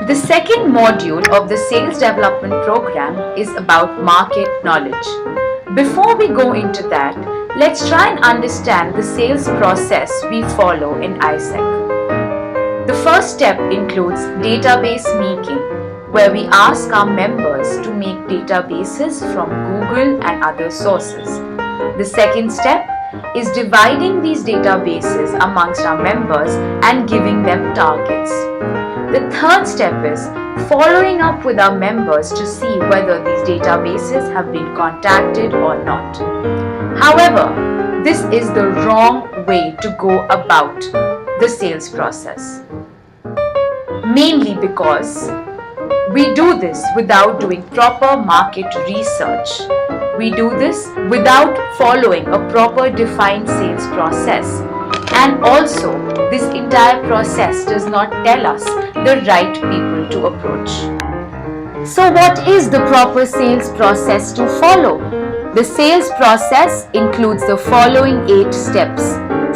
The second module of the sales development program is about market knowledge. Before we go into that, let's try and understand the sales process we follow in ISEC. The first step includes database making, where we ask our members to make databases from Google and other sources. The second step is dividing these databases amongst our members and giving them targets. The third step is following up with our members to see whether these databases have been contacted or not. However, this is the wrong way to go about the sales process. Mainly because we do this without doing proper market research. We do this without following a proper defined sales process. And also, this entire process does not tell us the right people to approach. So what is the proper sales process to follow? The sales process includes the following 8 steps.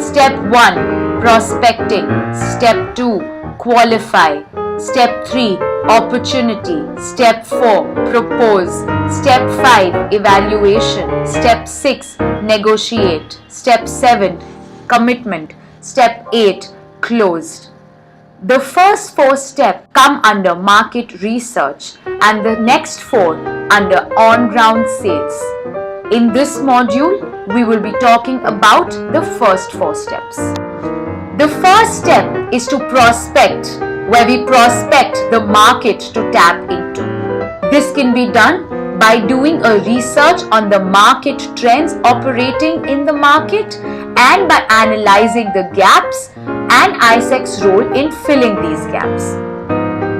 Step 1, prospecting. Step 2, qualify. Step 3, opportunity. Step 4, propose. Step 5, evaluation. Step 6, negotiate. Step 7, commitment. Step 8, closed. The first 4 steps come under market research and the next 4 under on-ground sales. In this module, we will be talking about the first 4 steps. The first step is to prospect, where we prospect the market to tap into. This can be done by doing a research on the market trends operating in the market and by analyzing the gaps and ISEC's role in filling these gaps.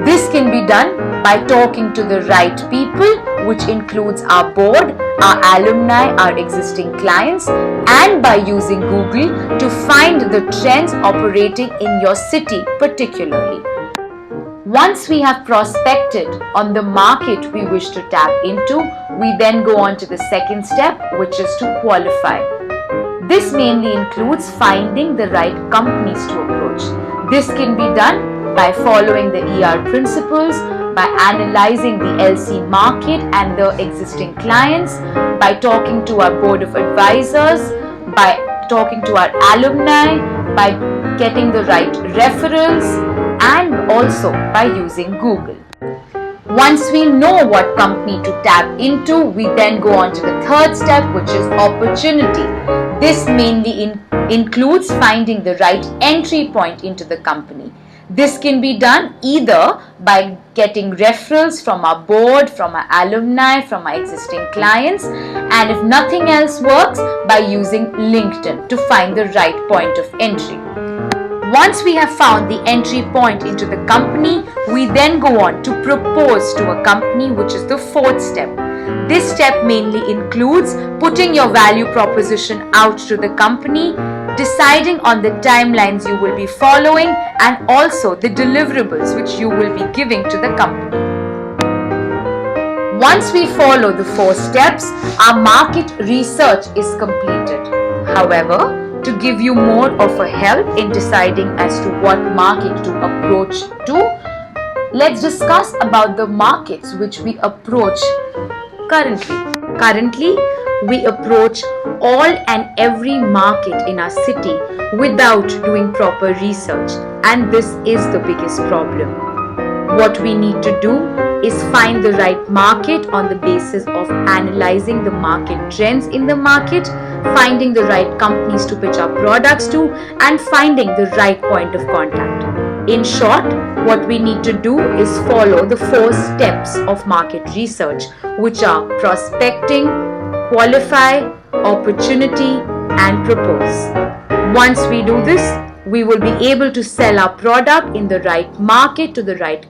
This can be done by talking to the right people, which includes our board, our alumni, our existing clients, and by using Google to find the trends operating in your city particularly. Once we have prospected on the market we wish to tap into, we then go on to the second step, which is to qualify. This mainly includes finding the right companies to approach. This can be done by following the ER principles, by analyzing the LC market and the existing clients, by talking to our board of advisors, by talking to our alumni, by getting the right referrals, and also by using Google. Once we know what company to tap into, we then go on to the third step, which is opportunity. This mainly includes finding the right entry point into the company. This can be done either by getting referrals from our board, from our alumni, from our existing clients, and if nothing else works, by using LinkedIn to find the right point of entry. Once we have found the entry point into the company, we then go on to propose to a company, which is the fourth step. This step mainly includes putting your value proposition out to the company, deciding on the timelines you will be following, and also the deliverables which you will be giving to the company. Once we follow the 4 steps, our market research is completed. However, to give you more of a help in deciding as to what market to approach to, let's discuss about the markets which we approach currently. Currently, we approach all and every market in our city without doing proper research, and this is the biggest problem. What we need to do is find the right market on the basis of analyzing the market trends in the market, finding the right companies to pitch our products to, and finding the right point of contact. In short, what we need to do is follow the 4 steps of market research, which are prospecting, qualify, opportunity, and propose. Once we do this, we will be able to sell our product in the right market to the right